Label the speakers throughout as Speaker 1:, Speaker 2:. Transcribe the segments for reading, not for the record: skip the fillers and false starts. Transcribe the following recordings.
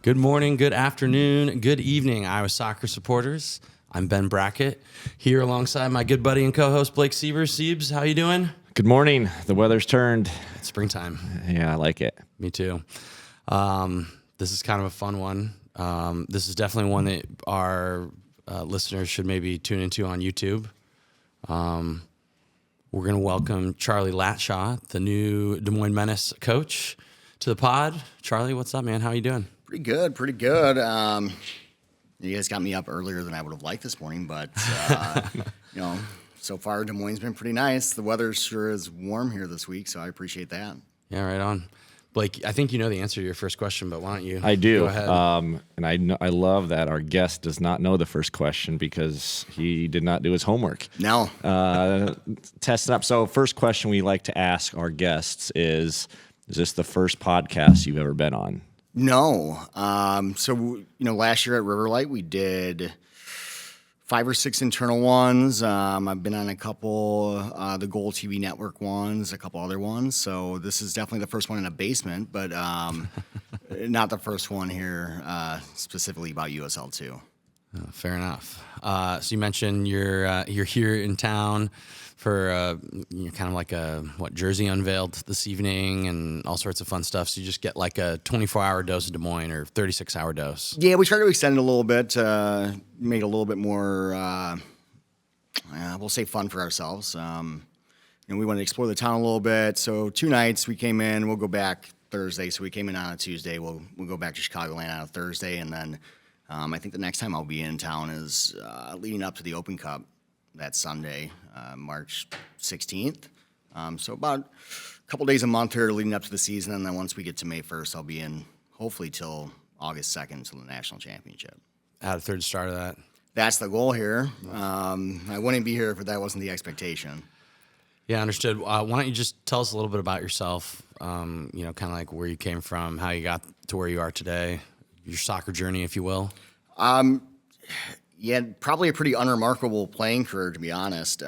Speaker 1: Good morning, good afternoon, good evening, Iowa soccer supporters. I'm Ben Brackett, here alongside my good buddy and co-host Blake Siebers. Siebes, how you doing?
Speaker 2: Good morning. The weather's turned.
Speaker 1: It's springtime.
Speaker 2: Yeah, I like it.
Speaker 1: Me too. This is kind of a fun one. This is definitely one that our listeners should maybe tune into on YouTube. We're going to welcome Charlie Latshaw, the new Des Moines Menace coach, to the pod. Charlie, what's up, man? How you doing?
Speaker 3: Pretty good. You guys got me up earlier than I would have liked this morning, but so far Des Moines been pretty nice. The weather sure is warm here this week, so I appreciate that.
Speaker 1: Yeah, right on. Blake, I think you know the answer to your first question, but why don't you
Speaker 2: I do.
Speaker 1: go ahead?
Speaker 2: And I love that our guest does not know the first question because he did not do his homework.
Speaker 3: No.
Speaker 2: Testing up. So first question we like to ask our guests is this the first podcast you've ever been on?
Speaker 3: No. Last year at Riverlight, we did 5 or 6 internal ones. I've been on a couple, the Goal TV Network ones, a couple other ones. So this is definitely the first one in a basement, but not the first one here specifically about USL 2.
Speaker 1: Fair enough. So you mentioned you're here in town for kind of like a jersey unveiled this evening and all sorts of fun stuff. So you just get like a 24-hour dose of Des Moines or 36-hour dose.
Speaker 3: Yeah, we tried to extend it a little bit, make it a little bit more, we'll say fun for ourselves. We wanted to explore the town a little bit. So 2 nights we came in. We'll go back Thursday. So we came in on a Tuesday. We'll go back to Chicagoland on a Thursday, and then I think the next time I'll be in town is leading up to the Open Cup that Sunday, March 16th. So about a couple days a month here leading up to the season, and then once we get to May 1st, I'll be in hopefully till August 2nd till the national championship.
Speaker 1: Add a third star to that.
Speaker 3: That's the goal here. I wouldn't be here if that wasn't the expectation.
Speaker 1: Yeah, understood. Why don't you just tell us a little bit about yourself, kind of like where you came from, how you got to where you are today, your soccer journey, if you will.
Speaker 3: Yeah, probably a pretty unremarkable playing career, to be honest.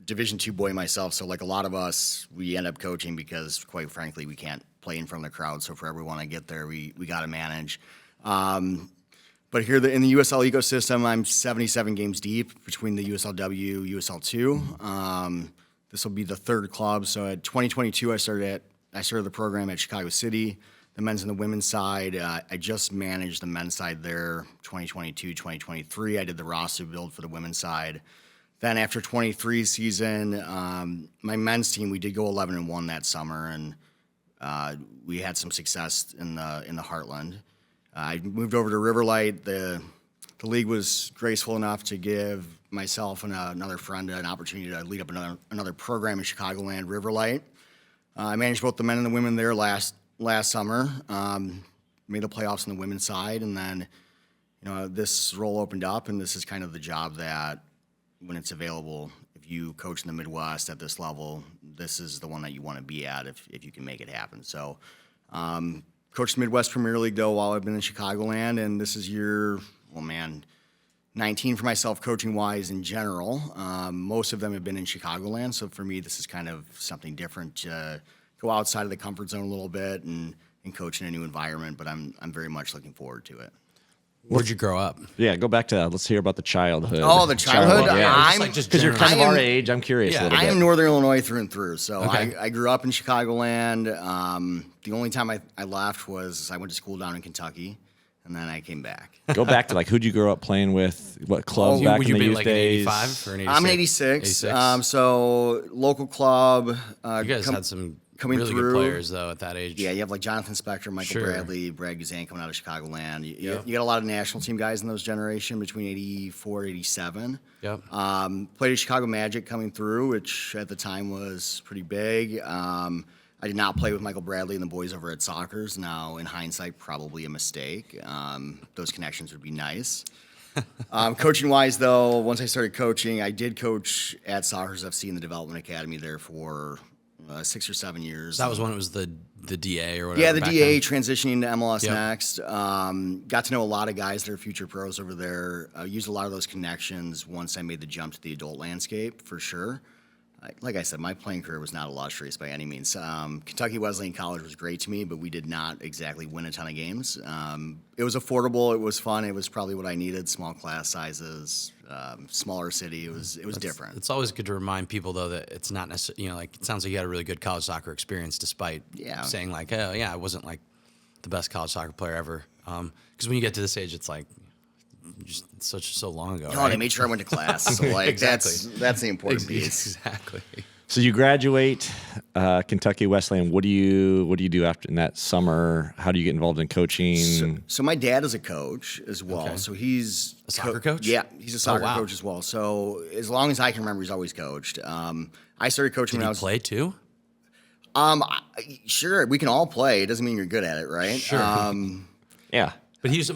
Speaker 3: Division II boy myself, so like a lot of us, we end up coaching because, quite frankly, we can't play in front of the crowd. So for everyone I get there, we got to manage. But here in the USL ecosystem, I'm 77 games deep between the USLW, USL 2. This will be the 3rd club. So at 2022, I started the program at Chicago City. The men's and the women's side, I just managed the men's side there 2022, 2023. I did the roster build for the women's side. Then after 23 season, my men's team, we did go 11-1 that summer, and we had some success in the Heartland. I moved over to Riverlight. The league was graceful enough to give myself and another friend an opportunity to lead up another program in Chicagoland, Riverlight. I managed both the men and the women there last summer, made the playoffs on the women's side, and then, this role opened up, and this is kind of the job that, when it's available, if you coach in the Midwest at this level, this is the one that you want to be at if you can make it happen. So, coached the Midwest Premier League, though, while I've been in Chicagoland, and this is year, 19 for myself coaching-wise in general. Most of them have been in Chicagoland, so for me, this is kind of something different to go outside of the comfort zone a little bit and coach in a new environment, but I'm very much looking forward to it.
Speaker 1: Where'd you grow up?
Speaker 2: Yeah, go back to that. Let's hear about the childhood.
Speaker 3: Oh, the childhood?
Speaker 2: Yeah.
Speaker 1: Just
Speaker 2: Because you're kind of
Speaker 3: I am-
Speaker 2: our age, I'm curious a little bit.
Speaker 3: I am Northern Illinois through and through, so
Speaker 1: Okay.
Speaker 3: I grew up in Chicagoland. The only time I left was I went to school down in Kentucky, and then I came back.
Speaker 2: Go back to who'd you grow up playing with? What clubs back
Speaker 1: Would
Speaker 2: in
Speaker 1: you
Speaker 2: the
Speaker 1: be
Speaker 2: youth
Speaker 1: like
Speaker 2: days?
Speaker 1: an 85 or an 86?
Speaker 3: I'm an 86.
Speaker 1: 86?
Speaker 3: So local club.
Speaker 1: You guys had some
Speaker 3: coming
Speaker 1: really
Speaker 3: through.
Speaker 1: good players, though, at that age.
Speaker 3: Yeah, you have like Jonathan Spector, Michael
Speaker 1: Sure.
Speaker 3: Bradley, Brad Guzan coming out of Chicagoland. You
Speaker 1: Yep.
Speaker 3: got a lot of national team guys in those generation between 84, 87.
Speaker 1: Yep.
Speaker 3: Played at Chicago Magic coming through, which at the time was pretty big. I did not play with Michael Bradley and the boys over at Sockers. Now, in hindsight, probably a mistake. Those connections would be nice. Coaching-wise, though, once I started coaching, I did coach at Sockers FC in the Development Academy there for 6 or 7 years.
Speaker 1: That was when it was the DA or whatever.
Speaker 3: Yeah, the
Speaker 1: back
Speaker 3: DA
Speaker 1: then.
Speaker 3: transitioning to MLS
Speaker 1: Yep.
Speaker 3: next. Got to know a lot of guys that are future pros over there. Used a lot of those connections once I made the jump to the adult landscape, for sure. like I said, my playing career was not illustrious by any means. Kentucky Wesleyan College was great to me, but we did not exactly win a ton of games. It was affordable. It was fun. It was probably what I needed. Small class sizes, smaller city. It was different.
Speaker 1: It's always good to remind people, though, that it's not necessarily, like, it sounds like you had a really good college soccer experience despite saying, like, oh, yeah, I wasn't, like, the best college soccer player ever. Because when you get to this age, it's like, just so long ago.
Speaker 3: No,
Speaker 1: right?
Speaker 3: they made sure I went to class. So like
Speaker 1: Exactly.
Speaker 3: that's the important piece.
Speaker 1: Exactly.
Speaker 2: So you graduate Kentucky Wesleyan. What do you do after in that summer? How do you get involved in coaching?
Speaker 3: So my dad is a coach as well.
Speaker 1: Okay.
Speaker 3: So he's
Speaker 1: A soccer coach?
Speaker 3: Yeah, he's a soccer
Speaker 1: wow.
Speaker 3: coach as well. So as long as I can remember, he's always coached. I started coaching
Speaker 1: Did
Speaker 3: when I
Speaker 1: you
Speaker 3: was
Speaker 1: play too?
Speaker 3: Sure, we can all play. It doesn't mean you're good at it, right?
Speaker 1: Sure.
Speaker 2: Yeah.
Speaker 1: But he
Speaker 3: He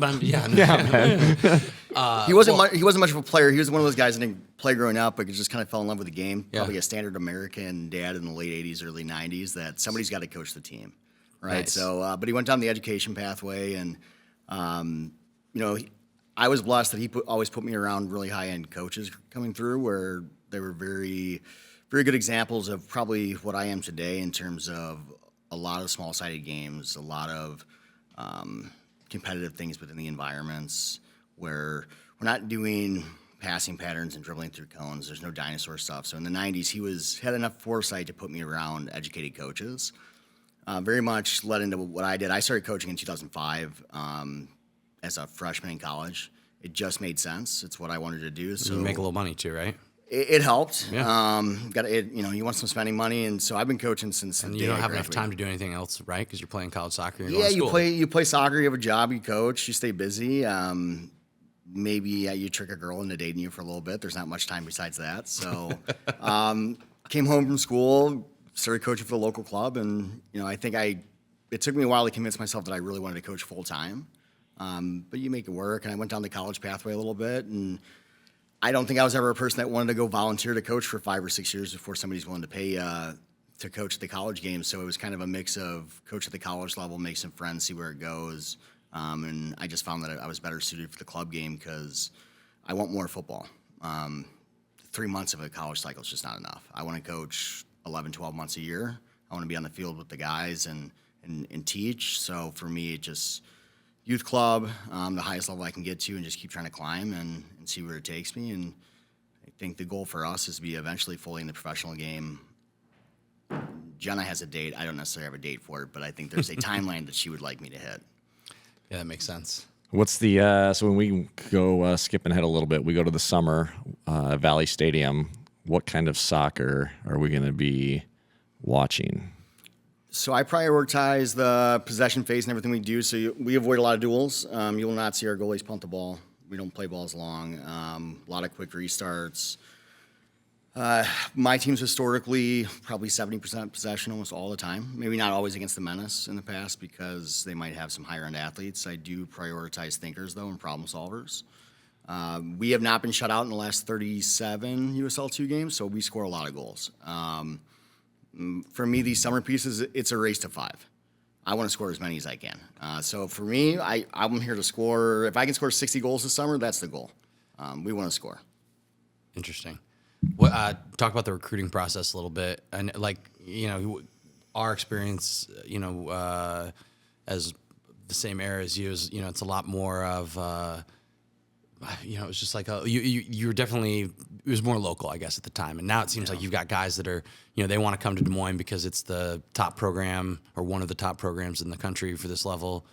Speaker 3: wasn't much of a player. He was one of those guys that didn't play growing up, but just kind of fell in love with the game.
Speaker 1: Yeah.
Speaker 3: Probably a standard American dad in the late '80s, early '90s. That somebody's got to coach the team, right?
Speaker 1: Nice.
Speaker 3: So, but he went down the education pathway, and I was blessed that he always put me around really high end coaches coming through, where they were very, very good examples of probably what I am today in terms of a lot of small sided games, a lot of competitive things within the environments where we're not doing passing patterns and dribbling through cones. There's no dinosaur stuff. So in the 90s, he had enough foresight to put me around educated coaches. Very much led into what I did. I started coaching in 2005 as a freshman in college. It just made sense. It's what I wanted to do. So
Speaker 1: You make a little money too, right?
Speaker 3: it helped.
Speaker 1: Yeah.
Speaker 3: You want some spending money, and so I've been coaching since.
Speaker 1: And
Speaker 3: the
Speaker 1: you
Speaker 3: day
Speaker 1: don't
Speaker 3: I
Speaker 1: have enough
Speaker 3: graduated.
Speaker 1: time to do anything else, right? Because you're playing college soccer. And
Speaker 3: Yeah,
Speaker 1: going to school.
Speaker 3: you play soccer. You have a job. You coach. You stay busy. Maybe you trick a girl into dating you for a little bit. There's not much time besides that. So, came home from school, started coaching for the local club, and I think it took me a while to convince myself that I really wanted to coach full time. But you make it work, and I went down the college pathway a little bit, and I don't think I was ever a person that wanted to go volunteer to coach for 5 or 6 years before somebody's willing to pay to coach the college games. So it was kind of a mix of coach at the college level, make some friends, see where it goes. And I just found that I was better suited for the club game because I want more football. 3 months of a college cycle is just not enough. I want to coach 11, 12 months a year. I want to be on the field with the guys and teach. So for me, it just youth club, the highest level I can get to, and just keep trying to climb and see where it takes me. And I think the goal for us is to be eventually fully in the professional game. Jenna has a date. I don't necessarily have a date for it, but I think there's a timeline that she would like me to hit.
Speaker 1: Yeah, that makes sense.
Speaker 2: What's the so when we go skipping ahead a little bit, we go to the summer Valley Stadium. What kind of soccer are we going to be watching?
Speaker 3: So I prioritize the possession phase and everything we do. So we avoid a lot of duels. You will not see our goalies punt the ball. We don't play balls long. A lot of quick restarts. My team's historically probably 70% possession almost all the time. Maybe not always against the Menace in the past because they might have some higher-end athletes. I do prioritize thinkers, though, and problem solvers. We have not been shut out in the last 37 USL2 games, so we score a lot of goals. For me, these summer pieces, it's a race to 5. I want to score as many as I can. So for me, I'm here to score. If I can score 60 goals this summer, that's the goal. We want to score.
Speaker 1: Interesting. What, talk about the recruiting process a little bit, and our experience, as the same era as you, is it's a lot more of, it's just like you were definitely, it was more local, I guess, at the time, and now it seems like you've got guys that are, they want to come to Des Moines because it's the top program or one of the top programs in the country for this level,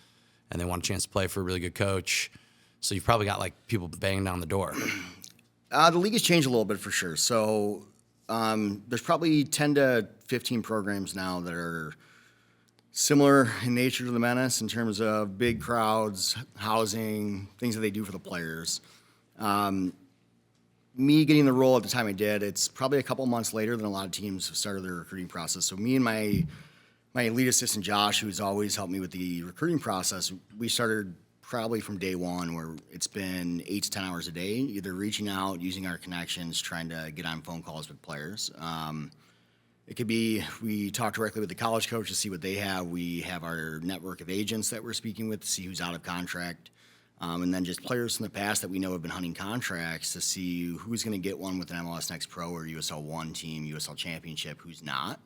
Speaker 1: and they want a chance to play for a really good coach. So you've probably got like people banging down the door.
Speaker 3: The league has changed a little bit for sure. So there's probably 10 to 15 programs now that are similar in nature to the Menace in terms of big crowds, housing, things that they do for the players. Me getting the role at the time I did, it's probably a couple months later than a lot of teams have started their recruiting process. So me and my lead assistant, Josh, who's always helped me with the recruiting process, we started probably from day one, where it's been 8 to 10 hours a day, either reaching out, using our connections, trying to get on phone calls with players. It could be we talk directly with the college coach to see what they have. We have our network of agents that we're speaking with to see who's out of contract. And then just players from the past that we know have been hunting contracts to see who's going to get one with an MLS Next Pro or USL 1 team, USL Championship, who's not.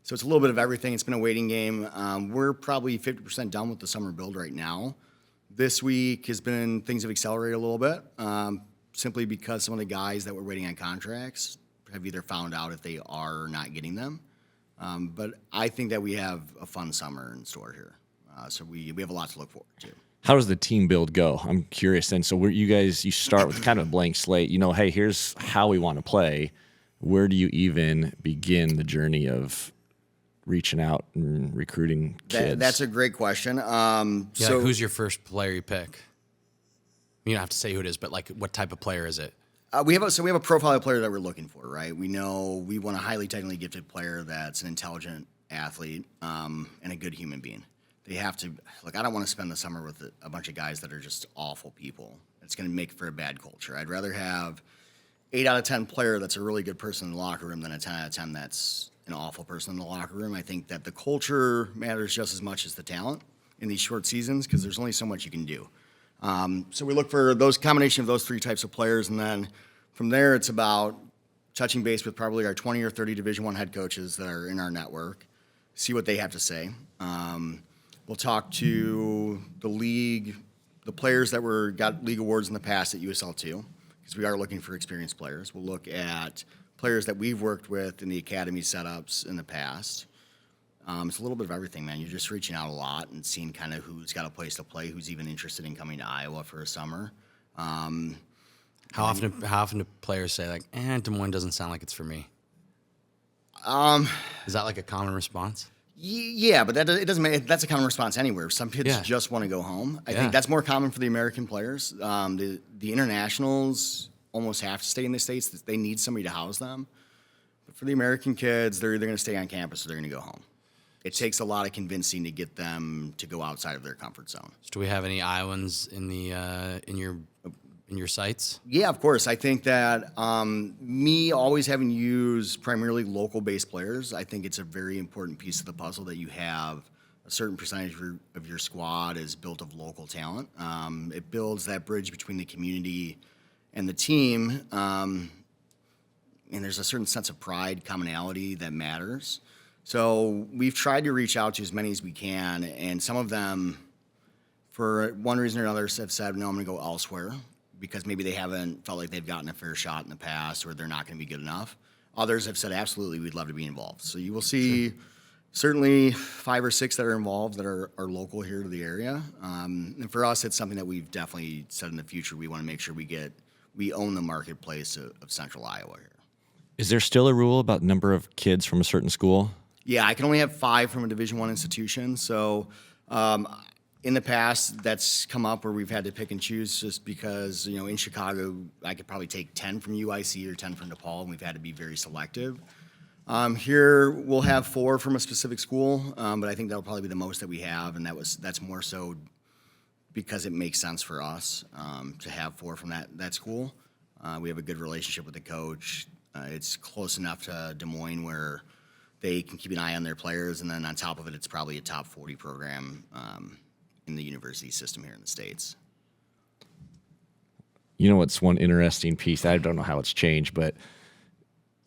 Speaker 3: So it's a little bit of everything. It's been a waiting game. We're probably 50% done with the summer build right now. This week things have accelerated a little bit, simply because some of the guys that were waiting on contracts have either found out if they are or not getting them. But I think that we have a fun summer in store here. So we have a lot to look forward to.
Speaker 2: How does the team build go? I'm curious then. So you start with kind of a blank slate. Hey, here's how we want to play. Where do you even begin the journey of reaching out and recruiting kids?
Speaker 3: That's a great question.
Speaker 1: So who's your first player you pick? You don't have to say who it is, but like what type of player is it?
Speaker 3: We have a profile player that we're looking for, right? We know we want a highly technically gifted player that's an intelligent athlete and a good human being. They have to, I don't want to spend the summer with a bunch of guys that are just awful people. It's going to make for a bad culture. I'd rather have 8 out of 10 player that's a really good person in the locker room than a 10 out of 10 that's an awful person in the locker room. I think that the culture matters just as much as the talent in these short seasons because there's only so much you can do. So we look for those combination of those 3 types of players, and then from there it's about touching base with probably our 20 or 30 Division I head coaches that are in our network, see what they have to say. We'll talk to the league, the players that got league awards in the past at USL 2, because we are looking for experienced players. We'll look at players that we've worked with in the academy setups in the past. It's a little bit of everything, man. You're just reaching out a lot and seeing kind of who's got a place to play, who's even interested in coming to Iowa for a summer.
Speaker 1: How often do players say Des Moines doesn't sound like it's for me? Is that like a common response?
Speaker 3: Yeah, but it doesn't make that's a common response anywhere. Some kids just want to go home. I think that's more common for the American players. The internationals almost have to stay in the States. They need somebody to house them. But for the American kids, they're either going to stay on campus or they're going to go home. It takes a lot of convincing to get them to go outside of their comfort zone.
Speaker 1: So do we have any Iowans in your sights?
Speaker 3: Yeah, of course. I think that me always having used primarily local-based players, I think it's a very important piece of the puzzle that you have a certain percentage of your squad is built of local talent. It builds that bridge between the community and the team, and there's a certain sense of pride, commonality that matters. So we've tried to reach out to as many as we can, and some of them, for one reason or another, have said, no, I'm going to go elsewhere because maybe they haven't felt like they've gotten a fair shot in the past or they're not going to be good enough. Others have said, absolutely, we'd love to be involved. So you will see certainly 5 or 6 that are involved that are local here to the area. And for us, it's something that we've definitely said in the future. We want to make sure we own the marketplace of Central Iowa here.
Speaker 2: Is there still a rule about number of kids from a certain school?
Speaker 3: Yeah, I can only have 5 from a Division I institution. So in the past, that's come up where we've had to pick and choose just because, in Chicago, I could probably take 10 from UIC or 10 from DePaul, and we've had to be very selective. Here, we'll have 4 from a specific school, but I think that'll probably be the most that we have, and that's more so because it makes sense for us to have 4 from that school. We have a good relationship with the coach. It's close enough to Des Moines where they can keep an eye on their players, and then on top of it, it's probably a top 40 program in the university system here in the States.
Speaker 2: What's one interesting piece? I don't know how it's changed, but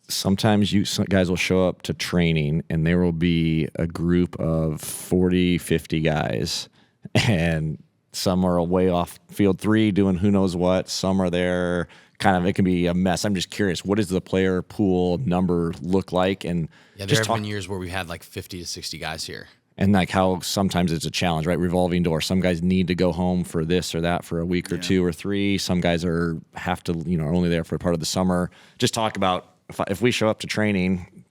Speaker 2: sometimes some guys will show up to training, and there will be a group of 40, 50 guys, and some are way off field 3 doing who knows what. Some are there it can be a mess. I'm just curious, what does the player pool number look like? And
Speaker 1: there have been years where we had 50 to 60 guys here.
Speaker 2: And how sometimes it's a challenge, right? Revolving door. Some guys need to go home for this or that for a week or 2 or 3. Some guys are only there for a part of the summer. Just talk about if we show up to training,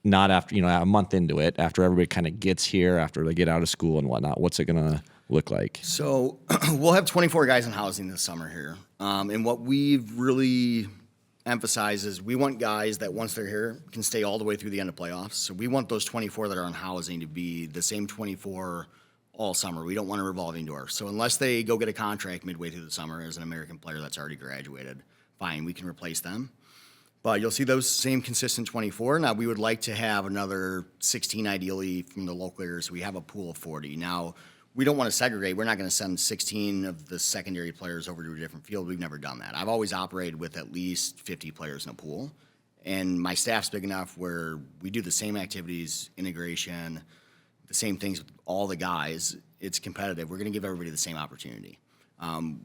Speaker 2: not after, a month into it, after everybody kind of gets here, after they get out of school and whatnot, what's it going to look like?
Speaker 3: So we'll have 24 guys in housing this summer here. And what we've really emphasized is we want guys that once they're here can stay all the way through the end of playoffs. So we want those 24 that are in housing to be the same 24 all summer. We don't want a revolving door. So unless they go get a contract midway through the summer as an American player that's already graduated, fine, we can replace them. But you'll see those same consistent 24. Now, we would like to have another 16 ideally from the local area, so we have a pool of 40. Now, we don't want to segregate. We're not going to send 16 of the secondary players over to a different field. We've never done that. I've always operated with at least 50 players in a pool. And my staff's big enough where we do the same activities, integration, the same things with all the guys. It's competitive. We're going to give everybody the same opportunity.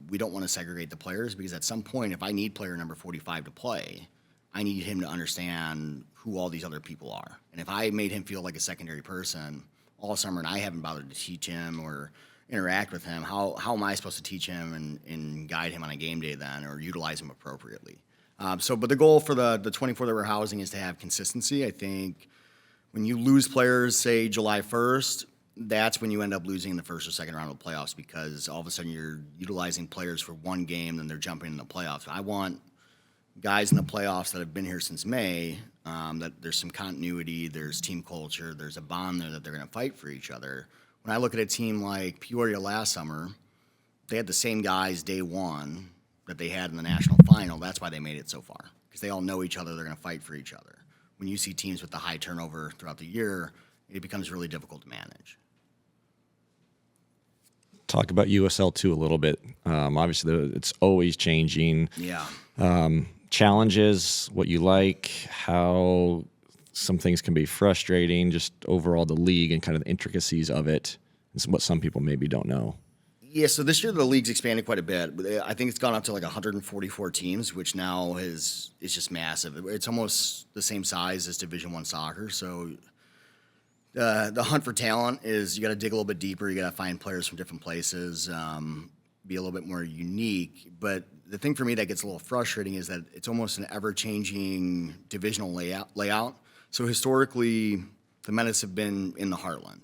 Speaker 3: We don't want to segregate the players because at some point, if I need player number 45 to play, I need him to understand who all these other people are. And if I made him feel like a secondary person all summer and I haven't bothered to teach him or interact with him, how am I supposed to teach him and guide him on a game day then or utilize him appropriately? But the goal for the 24 that we're housing is to have consistency. I think when you lose players, say July 1st, that's when you end up losing in the first or second round of the playoffs because all of a sudden you're utilizing players for one game, then they're jumping in the playoffs. I want guys in the playoffs that have been here since May, that there's some continuity, there's team culture, there's a bond there that they're going to fight for each other. When I look at a team like Peoria last summer, they had the same guys day one that they had in the national final. That's why they made it so far, because they all know each other. They're going to fight for each other. When you see teams with the high turnover throughout the year, it becomes really difficult to manage.
Speaker 2: Talk about USL2 a little bit. Obviously, it's always changing.
Speaker 3: Yeah.
Speaker 2: Challenges, what you like, how some things can be frustrating, just overall the league and kind of the intricacies of it, and what some people maybe don't know.
Speaker 3: Yeah, so this year the league's expanded quite a bit. I think it's gone up to like 144 teams, which now is just massive. It's almost the same size as Division I soccer. So the hunt for talent is you got to dig a little bit deeper. You got to find players from different places, be a little bit more unique. But the thing for me that gets a little frustrating is that it's almost an ever-changing divisional layout. So historically, the Menace have been in the Heartland.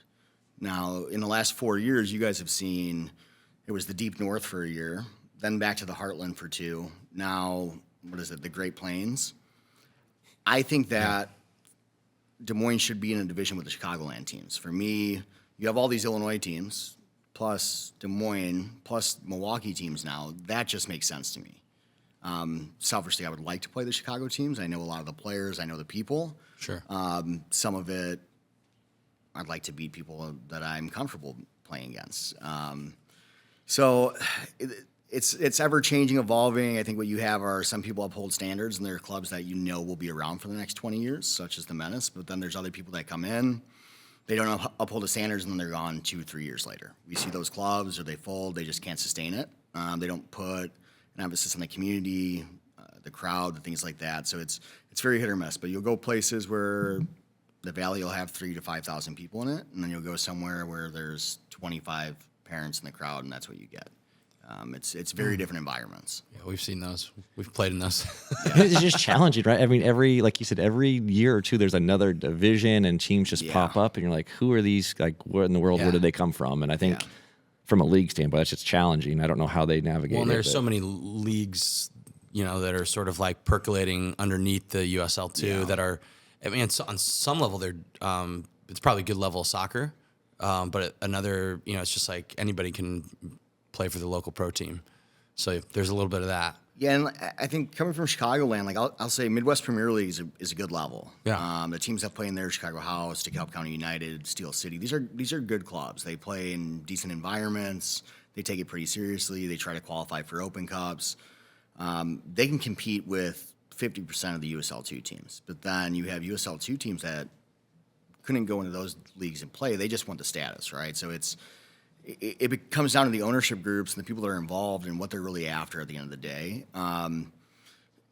Speaker 3: Now, in the last 4 years, you guys have seen it was the Deep North for a year, then back to the Heartland for 2. Now, the Great Plains. I think that Des Moines should be in a division with the Chicagoland teams. For me, you have all these Illinois teams, plus Des Moines, plus Milwaukee teams now. That just makes sense to me. Selfishly, I would like to play the Chicago teams. I know a lot of the players. I know the people.
Speaker 1: Sure.
Speaker 3: Some of it, I'd like to beat people that I'm comfortable playing against. It's ever-changing, evolving. I think what you have are some people uphold standards, and there are clubs that you know will be around for the next 20 years, such as the Menace. But then there's other people that come in, they don't uphold the standards, and then they're gone 2-3 years later. We see those clubs, or they fold, they just can't sustain it. They don't put an emphasis on the community, the crowd, the things like that. So it's very hit or miss. But you'll go places where the Valley will have 3,000 to 5,000 people in it, and then you'll go somewhere where there's 25 parents in the crowd, and that's what you get. It's very different environments.
Speaker 1: Yeah, we've seen those. We've played in those.
Speaker 2: It's just challenging, right? I mean, like you said, every year or two, there's another division and teams just pop up, and you're like, who are these? Like, what in the world? Where did they come from? And I think from a league standpoint, that's just challenging. I don't know how they navigate.
Speaker 1: Well, and there's so many leagues, that are sort of like percolating underneath the USL2 that are. I mean, on some level, they're it's probably good level of soccer, but at another, it's just like anybody can play for the local pro team. So there's a little bit of that.
Speaker 3: Yeah, and I think coming from Chicagoland, like I'll say Midwest Premier League is a good level.
Speaker 1: Yeah.
Speaker 3: The teams that play in there, Chicago House, DeKalb County United, Steel City, these are good clubs. They play in decent environments. They take it pretty seriously. They try to qualify for Open Cups. They can compete with 50% of the USL2 teams. But then you have USL2 teams that couldn't go into those leagues and play. They just want the status, right? So it comes down to the ownership groups and the people that are involved and what they're really after at the end of the day.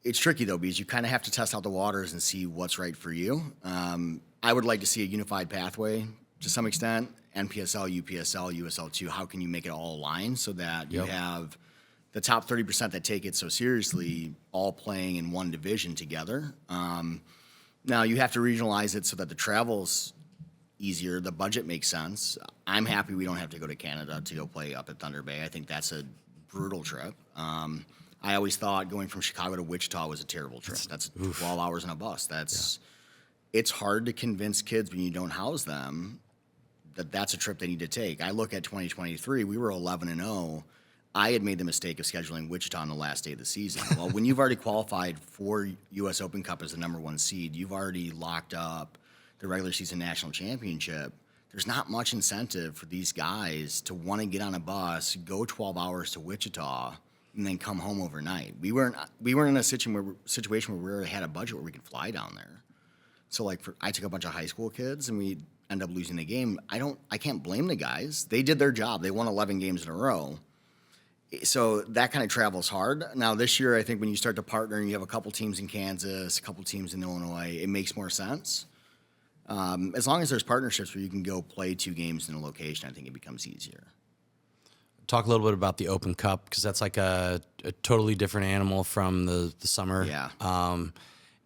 Speaker 3: It's tricky, though, because you kind of have to test out the waters and see what's right for you. I would like to see a unified pathway to some extent, NPSL, UPSL, USL2. How can you make it all align so that you have the top 30% that take it so seriously all playing in one division together? Now, you have to regionalize it so that the travel's easier, the budget makes sense. I'm happy we don't have to go to Canada to go play up at Thunder Bay. I think that's a brutal trip. I always thought going from Chicago to Wichita was a terrible trip. That's 12 hours in a bus. It's hard to convince kids when you don't house them that that's a trip they need to take. I look at 2023, we were 11-0. I had made the mistake of scheduling Wichita on the last day of the season. Well, when you've already qualified for U.S. Open Cup as the number 1 seed, you've already locked up the regular season national championship. there's not much incentive for these guys to want to get on a bus, go 12 hours to Wichita, and then come home overnight. We weren't in a situation where we had a budget where we could fly down there. So like I took a bunch of high school kids and we end up losing the game. I can't blame the guys. They did their job. They won 11 games in a row. So that kind of travels hard. Now this year, I think when you start to partner and you have a couple teams in Kansas, a couple teams in Illinois, it makes more sense. As long as there's partnerships where you can go play 2 games in a location, I think it becomes easier.
Speaker 1: Talk a little bit about the Open Cup, because that's like a totally different animal from the summer.
Speaker 3: Yeah.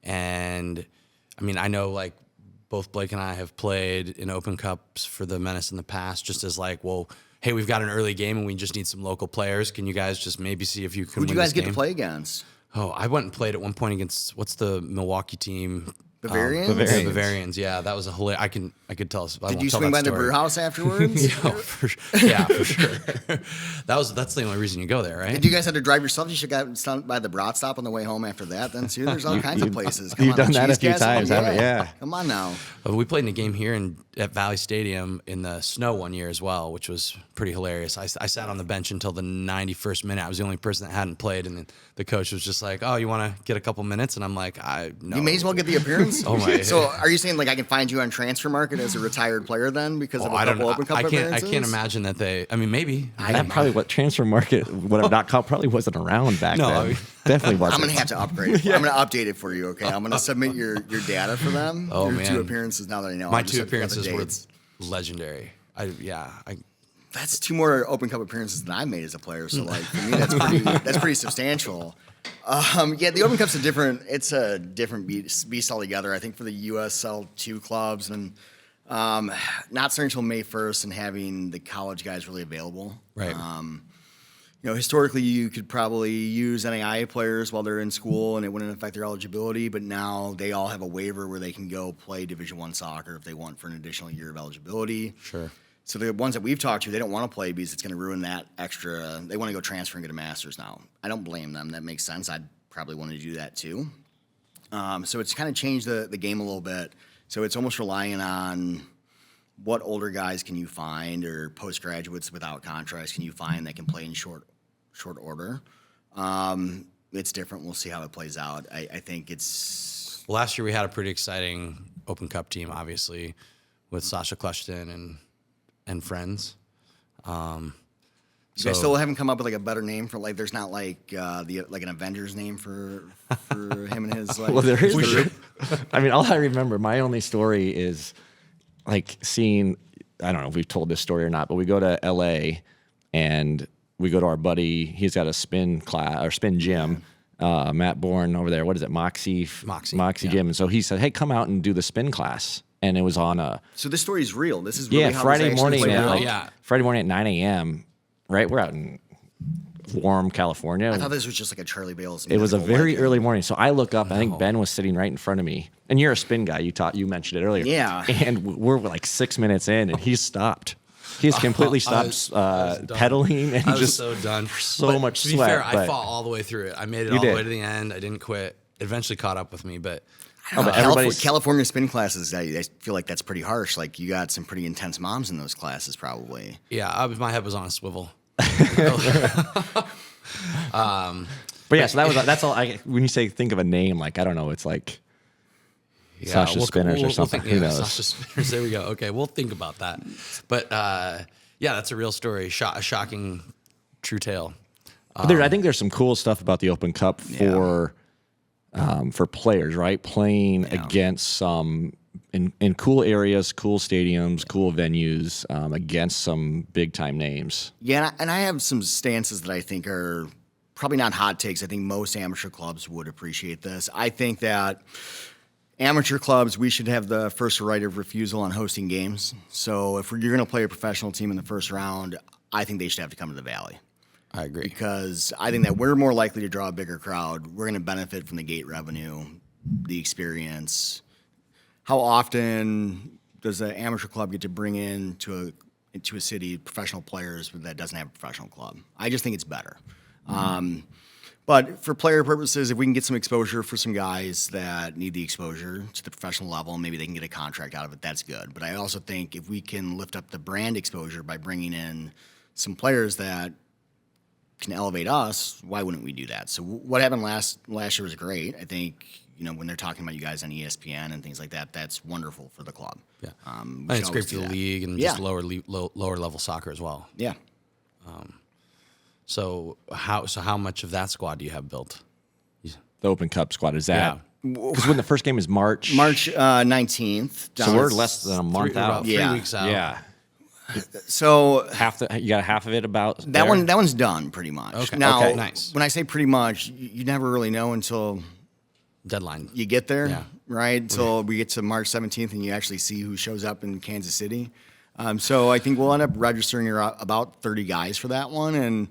Speaker 1: And I mean, I know like both Blake and I have played in Open Cups for the Menace in the past, just as like, well, hey, we've got an early game and we just need some local players. Can you guys just maybe see if you can
Speaker 3: Who'd
Speaker 1: win
Speaker 3: you guys
Speaker 1: this
Speaker 3: get
Speaker 1: game?
Speaker 3: to play against?
Speaker 1: Oh, I went and played at one point against, what's the Milwaukee team?
Speaker 3: Bavarians?
Speaker 1: Yeah, Bavarians. Yeah, that was a hilarious. I could tell us.
Speaker 3: Did you swing by the brew house afterwards?
Speaker 1: For sure. That's the only reason you go there, right?
Speaker 3: Did you guys have to drive yourself? You should have gotten stopped by the Brat Stop on the way home after that. Then too, there's all kinds of places.
Speaker 2: You've done that a few times, haven't you? Yeah.
Speaker 3: Come on now.
Speaker 1: We played in a game here at Valley Stadium in the snow one year as well, which was pretty hilarious. I sat on the bench until the 91st minute. I was the only person that hadn't played, and the coach was just like, "Oh, you want to get a couple minutes?" And I'm like, "No."
Speaker 3: You may as well get the appearance.
Speaker 1: Oh my!
Speaker 3: So are you saying like I can find you on Transfer Market as a retired player then because of a couple Open Cup appearances?
Speaker 1: I can't imagine that they. I mean, maybe.
Speaker 2: That probably what Transfer Market would have not called probably wasn't around back then.
Speaker 1: I mean,
Speaker 2: Definitely wasn't.
Speaker 3: I'm gonna have to upgrade it. I'm gonna update it for you. Okay, I'm gonna submit your data for them.
Speaker 1: Oh,
Speaker 3: your
Speaker 1: man.
Speaker 3: 2 appearances now that I know.
Speaker 1: My
Speaker 3: I just
Speaker 1: 2
Speaker 3: have to get the
Speaker 1: appearances were
Speaker 3: dates.
Speaker 1: legendary.
Speaker 3: That's 2 more Open Cup appearances than I made as a player. So like for me, that's pretty substantial. Yeah, the Open Cup's a different beast altogether. I think for the USL 2 clubs and not starting until May 1st and having the college guys really available.
Speaker 1: Right.
Speaker 3: Historically you could probably use NAIA players while they're in school and it wouldn't affect their eligibility, but now they all have a waiver where they can go play Division I soccer if they want for an additional year of eligibility.
Speaker 1: Sure.
Speaker 3: So the ones that we've talked to, they don't want to play because it's going to ruin that extra. They want to go transfer and get a master's now. I don't blame them. That makes sense. I'd probably want to do that too. So it's kind of changed the game a little bit. So it's almost relying on what older guys can you find or postgraduates without contracts can you find that can play in short order. It's different. We'll see how it plays out. I think it's...
Speaker 1: Well, last year we had a pretty exciting Open Cup team, obviously, with Sasha Klushton and friends.
Speaker 3: You guys still haven't come up with like a better name for like. There's not like an Avengers name for him and his. Like,
Speaker 2: well, there is. I mean, all I remember, my only story is like seeing. I don't know if we've told this story or not, but we go to LA and we go to our buddy. He's got a spin class or spin gym. Matt Bourne over there. What is it? Moxie Gym. And so he said, "Hey, come out and do the spin class." And it was on a.
Speaker 3: So this story is real. This is really how
Speaker 2: Friday morning
Speaker 3: played
Speaker 2: Friday morning at 9 a.m. Right, we're out in warm California.
Speaker 3: I thought this was just like a Charlie Bale's.
Speaker 2: It was a very early morning, so I look up. I think Ben was sitting right in front of me, and you're a spin guy. You mentioned it earlier.
Speaker 3: Yeah.
Speaker 2: And we're like 6 minutes in, and he's stopped. He's completely stopped pedaling and just
Speaker 1: so done.
Speaker 2: So much
Speaker 1: to be
Speaker 2: sweat.
Speaker 1: fair, I fought all the way through it. I made it all the way to the end. I didn't quit. It eventually caught up with me, but.
Speaker 3: California spin classes, I feel like that's pretty harsh. Like you got some pretty intense moms in those classes, probably.
Speaker 1: Yeah, my head was on a swivel.
Speaker 2: But yeah, so that's all. When you say think of a name, like I don't know, it's like Sasha Spinners or something. Who knows?
Speaker 1: Sasha Spinners. There we go. Okay, we'll think about that. But yeah, that's a real story. A shocking, true tale.
Speaker 2: But I think there's some cool stuff about the Open Cup for players, right? Playing against some in cool areas, cool stadiums, cool venues, against some big time names.
Speaker 3: Yeah, and I have some stances that I think are probably not hot takes. I think most amateur clubs would appreciate this. I think that amateur clubs, we should have the first right of refusal on hosting games. So if you're going to play a professional team in the first round, I think they should have to come to the Valley.
Speaker 1: I agree.
Speaker 3: Because I think that we're more likely to draw a bigger crowd. We're going to benefit from the gate revenue, the experience. How often does an amateur club get to bring into a city professional players that doesn't have a professional club? I just think it's better. But for player purposes, if we can get some exposure for some guys that need the exposure to the professional level, maybe they can get a contract out of it, that's good. But I also think if we can lift up the brand exposure by bringing in some players that can elevate us, why wouldn't we do that? So what happened last year was great. I think, when they're talking about you guys on ESPN and things like that, that's wonderful for the club.
Speaker 1: Yeah. And it's great for the league and just lower level soccer as well.
Speaker 3: Yeah.
Speaker 1: So how much of that squad do you have built?
Speaker 2: The Open Cup squad, is that? Because when the first game is March
Speaker 3: 19th.
Speaker 2: So we're less than a month out.
Speaker 1: 3 weeks out.
Speaker 2: Yeah.
Speaker 3: So
Speaker 2: you got half of it about
Speaker 3: that
Speaker 2: there?
Speaker 3: one. That one's done pretty much.
Speaker 1: Okay.
Speaker 3: Now,
Speaker 1: Okay. Nice.
Speaker 3: when I say pretty much, you never really know until
Speaker 1: Deadline.
Speaker 3: you get there,
Speaker 1: Yeah.
Speaker 3: right? Until we get to March 17th and you actually see who shows up in Kansas City. So I think we'll end up registering about 30 guys for that one, and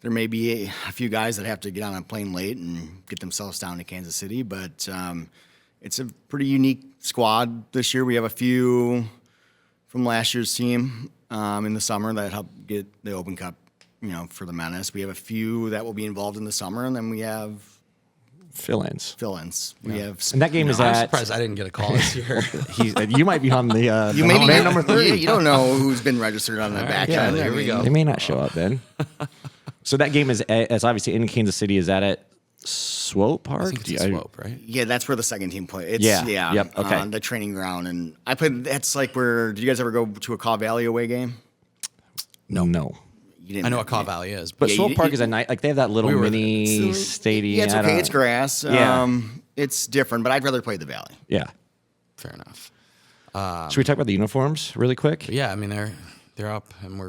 Speaker 3: there may be a few guys that have to get on a plane late and get themselves down to Kansas City. But it's a pretty unique squad this year. We have a few from last year's team in the summer that helped get the Open Cup, for the Menace. We have a few that will be involved in the summer, and then we have
Speaker 2: fill-ins.
Speaker 3: We have,
Speaker 2: And that game is
Speaker 1: I'm
Speaker 2: at.
Speaker 1: surprised I didn't get a call this year.
Speaker 2: You might be on the.
Speaker 3: you may be
Speaker 2: man number 30.
Speaker 3: You don't know who's been registered on the back
Speaker 1: yeah,
Speaker 3: end.
Speaker 1: there we go.
Speaker 2: They may not show up then. So that game is obviously in Kansas City. Is that at Swope Park?
Speaker 1: I think it's a Swope, right?
Speaker 3: Yeah, that's where the second team plays.
Speaker 2: Yeah.
Speaker 3: Yeah.
Speaker 2: Yep, okay.
Speaker 3: The training ground. And I played, that's like where, did you guys ever go to a Caw Valley away game?
Speaker 2: No.
Speaker 3: You didn't.
Speaker 1: I know what Caw Valley is,
Speaker 2: But
Speaker 3: Yeah,
Speaker 2: Swope
Speaker 3: you-
Speaker 2: Park
Speaker 3: you-
Speaker 2: is a night. Like they have that little
Speaker 1: We were-
Speaker 2: mini stadium.
Speaker 3: Yeah, it's
Speaker 2: I
Speaker 3: okay.
Speaker 2: don't-
Speaker 3: It's grass.
Speaker 2: Yeah.
Speaker 3: It's different, but I'd rather play the Valley.
Speaker 2: Yeah.
Speaker 1: fair enough.
Speaker 2: Should we talk about the uniforms really quick?
Speaker 1: But yeah, I mean they're up, and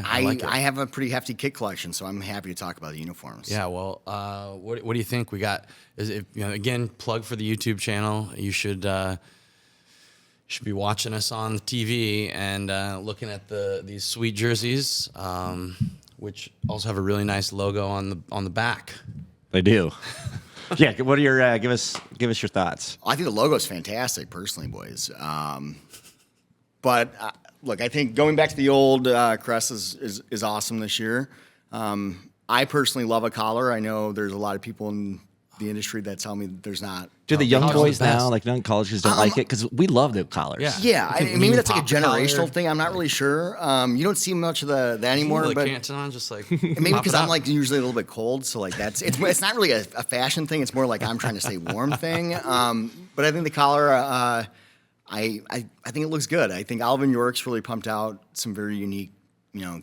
Speaker 1: I like it.
Speaker 3: I have a pretty hefty kit collection, so I'm happy to talk about the uniforms.
Speaker 1: Yeah, well, what do you think we got? Again, plug for the YouTube channel. You should be watching us on TV and looking at these sweet jerseys, which also have a really nice logo on the back.
Speaker 2: They do. Yeah. What are your give us your thoughts?
Speaker 3: I think the logo's fantastic, personally, boys. But look, I think going back to the old crest is awesome this year. I personally love a collar. I know there's a lot of people in the industry that tell me there's not.
Speaker 2: Do the young
Speaker 1: collar's
Speaker 2: boys
Speaker 1: the best.
Speaker 2: now, like young colleges, don't like it because we love the collars?
Speaker 1: Yeah.
Speaker 3: Yeah,
Speaker 1: You can
Speaker 3: maybe
Speaker 1: lean
Speaker 3: that's like a
Speaker 1: pop the collar.
Speaker 3: generational thing. I'm not really sure. You don't see much of that anymore,
Speaker 1: Really
Speaker 3: but
Speaker 1: canton on, just like
Speaker 3: maybe
Speaker 1: pop
Speaker 3: because
Speaker 1: it
Speaker 3: I'm
Speaker 1: up.
Speaker 3: like usually a little bit cold, so like it's not really a fashion thing. It's more like I'm trying to stay warm thing. But I think the collar, I think it looks good. I think Alvin York's really pumped out some very unique,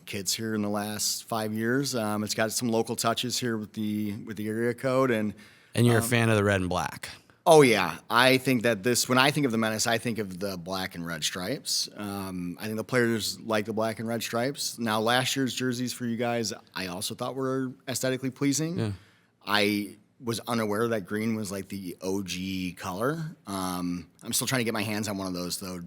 Speaker 3: kits here in the last 5 years. It's got some local touches here with the area code
Speaker 1: And you're a fan of the red and black.
Speaker 3: Oh yeah, I think that when I think of the Menace, I think of the black and red stripes. I think the players like the black and red stripes. Now, last year's jerseys for you guys, I also thought were aesthetically pleasing.
Speaker 1: Yeah.
Speaker 3: I was unaware that green was like the OG color. I'm still trying to get my hands on one of those, though.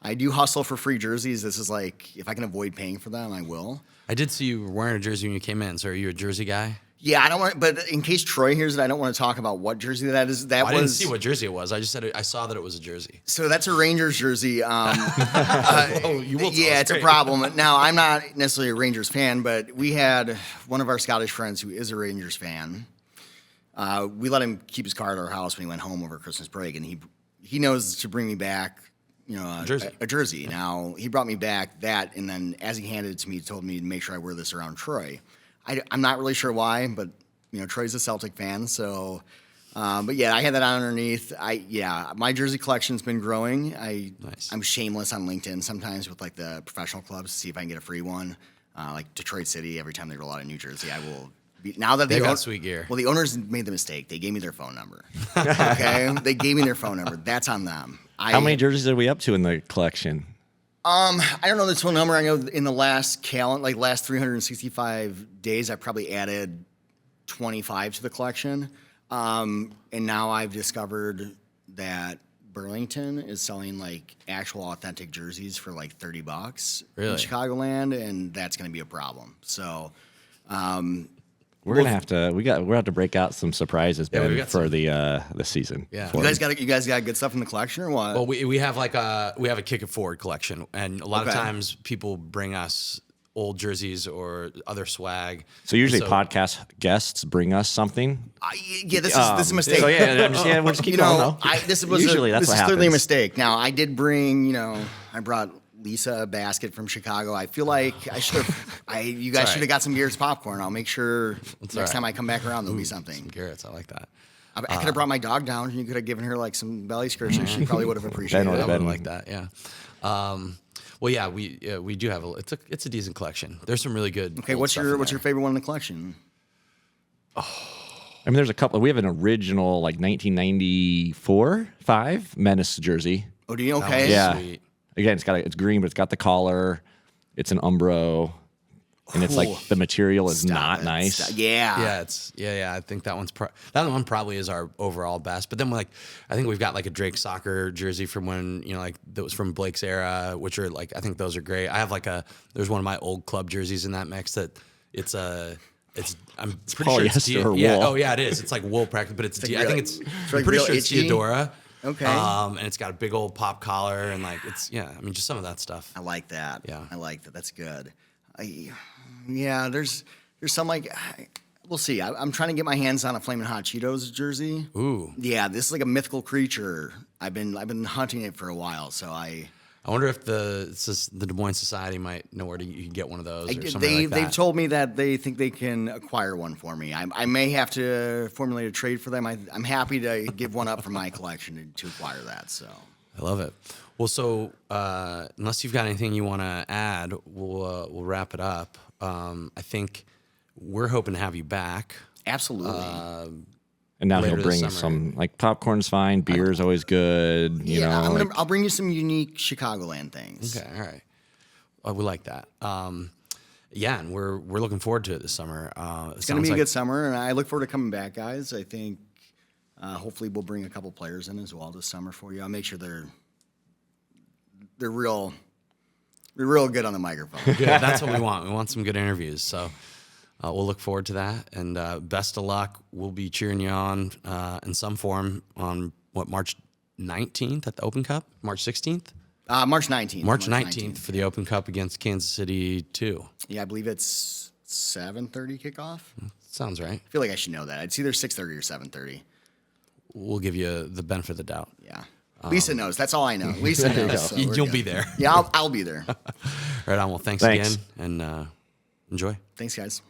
Speaker 3: I do hustle for free jerseys. This is like, if I can avoid paying for them, I will.
Speaker 1: I did see you wearing a jersey when you came in. So are you a jersey guy?
Speaker 3: Yeah, I don't want, but in case Troy hears it, I don't want to talk about what jersey that is.
Speaker 1: I didn't see what jersey it was. I just said I saw that it was a jersey.
Speaker 3: So that's a Rangers jersey.
Speaker 1: You will tell
Speaker 3: Yeah,
Speaker 1: us.
Speaker 3: it's a
Speaker 1: Great.
Speaker 3: problem. Now, I'm not necessarily a Rangers fan, but we had one of our Scottish friends who is a Rangers fan. We let him keep his car at our house when he went home over Christmas break, and he knows to bring me back, a jersey. Now, he brought me back that, and then as he handed it to me, he told me to make sure I wear this around Troy. I'm not really sure why, but Troy's a Celtic fan, so. But yeah, I had that on underneath. My jersey collection's been growing.
Speaker 1: Nice.
Speaker 3: I'm shameless on LinkedIn sometimes with like the professional clubs to see if I can get a free one. Like Detroit City, every time they roll out a new jersey, I will. Now that
Speaker 1: They got sweet gear.
Speaker 3: Well, the owners made the mistake. They gave me their phone number. Okay, they gave me their phone number. That's on them.
Speaker 2: How many jerseys are we up to in the collection?
Speaker 3: I don't know the total number. I know in the last 365 days, I probably added 25 to the collection. And now I've discovered that Burlington is selling like actual authentic jerseys for like $30 in
Speaker 1: Really?
Speaker 3: Chicagoland, and that's going to be a problem. So,
Speaker 2: We're gonna have to. We'll have to break out some surprises,
Speaker 1: Yeah, we
Speaker 2: Ben,
Speaker 1: got
Speaker 2: for
Speaker 1: some.
Speaker 2: the season.
Speaker 1: Yeah.
Speaker 2: for
Speaker 3: you guys
Speaker 2: them.
Speaker 3: got good stuff in the collection or what?
Speaker 1: Well, we have a kick it forward collection, and a lot of
Speaker 3: Okay.
Speaker 1: times people bring us old jerseys or other swag.
Speaker 2: So usually podcast guests bring us something.
Speaker 3: This is a mistake.
Speaker 2: So we'll just keep going. Though.
Speaker 3: This
Speaker 2: Usually that's
Speaker 3: this
Speaker 2: what
Speaker 3: is clearly a
Speaker 2: happens.
Speaker 3: mistake. Now I did bring, I brought Lisa a basket from Chicago. I feel like I should have. You guys should have got some Garrett's popcorn. I'll make sure next time I come back around there'll be something.
Speaker 1: Some Garrett's, I like that.
Speaker 3: I could have brought my dog down, and you could have given her like some belly skirts, and she probably would have appreciated
Speaker 2: would
Speaker 3: it.
Speaker 2: have
Speaker 1: I
Speaker 2: been-
Speaker 1: like that. Yeah. Well, yeah, we do have it's a decent collection. There's some really good.
Speaker 3: Okay,
Speaker 1: old
Speaker 3: what's
Speaker 1: stuff
Speaker 3: your
Speaker 1: in
Speaker 3: what's
Speaker 1: there.
Speaker 3: your favorite one in the collection?
Speaker 2: I mean, there's a couple. We have an original like 1994-5 Menace jersey.
Speaker 3: Oh, do you?
Speaker 1: That
Speaker 3: Okay.
Speaker 1: one's
Speaker 2: Yeah.
Speaker 1: sweet.
Speaker 2: Again, it's green, but it's got the collar. It's an Umbro, and it's like the material is not nice.
Speaker 3: Yeah.
Speaker 1: Yeah. I think that that one probably is our overall best. But then I think we've got like a Drake soccer jersey from when that was from Blake's era, which are like I think those are great. I have there's one of my old club jerseys in that mix that I'm pretty sure it's
Speaker 2: polyester or
Speaker 1: yeah.
Speaker 2: wool.
Speaker 1: Oh yeah, it is. It's like wool practically, but it's
Speaker 3: like
Speaker 1: I think
Speaker 3: real-
Speaker 1: it's
Speaker 3: it's
Speaker 1: I'm
Speaker 3: like
Speaker 1: pretty
Speaker 3: real
Speaker 1: sure it's
Speaker 3: itchy.
Speaker 1: Theodora.
Speaker 3: Okay.
Speaker 1: And it's got a big old pop collar and I mean just some of that stuff.
Speaker 3: I like that.
Speaker 1: Yeah.
Speaker 3: I like that. That's good. There's some we'll see. I'm trying to get my hands on a Flamin' Hot Cheetos jersey.
Speaker 1: Ooh.
Speaker 3: Yeah, this is like a mythical creature. I've been hunting it for a while, so I
Speaker 1: wonder if the Des Moines Society might know where you can get one of those or something like that.
Speaker 3: they've told me that they think they can acquire one for me. I may have to formulate a trade for them. I'm happy to give one up from my collection to acquire that. So
Speaker 1: I love it. Well, so unless you've got anything you want to add, we'll wrap it up. I think we're hoping to have you back.
Speaker 3: absolutely.
Speaker 2: And now
Speaker 1: later
Speaker 2: he'll
Speaker 1: this
Speaker 2: bring
Speaker 1: summer.
Speaker 2: some like popcorn's fine, beer's always good. You know,
Speaker 3: I'll bring you some unique Chicagoland things.
Speaker 1: Okay, all right. We like that. Yeah, and we're looking forward to it this summer.
Speaker 3: It's going to be a good summer, and I look forward to coming back, guys. I think hopefully we'll bring a couple players in as well this summer for you. I'll make sure they're real good on the microphone.
Speaker 1: Yeah, that's what we want. We want some good interviews. So we'll look forward to that. And best of luck. We'll be cheering you on in some form on March 19th at the Open Cup? March 16th?
Speaker 3: March 19th.
Speaker 1: March 19th for the Open Cup against Kansas City 2.
Speaker 3: Yeah, I believe it's 7:30 kickoff.
Speaker 1: Sounds right.
Speaker 3: I feel like I should know that. It's either 6:30 or 7:30.
Speaker 1: We'll give you the benefit of the doubt.
Speaker 3: Yeah. Lisa knows. That's all I know. Lisa knows. So we're
Speaker 1: You'll
Speaker 3: good.
Speaker 1: be there.
Speaker 3: Yeah, I'll be there.
Speaker 1: Right on. Well, thanks
Speaker 2: Thanks.
Speaker 1: again, and enjoy.
Speaker 3: Thanks, guys.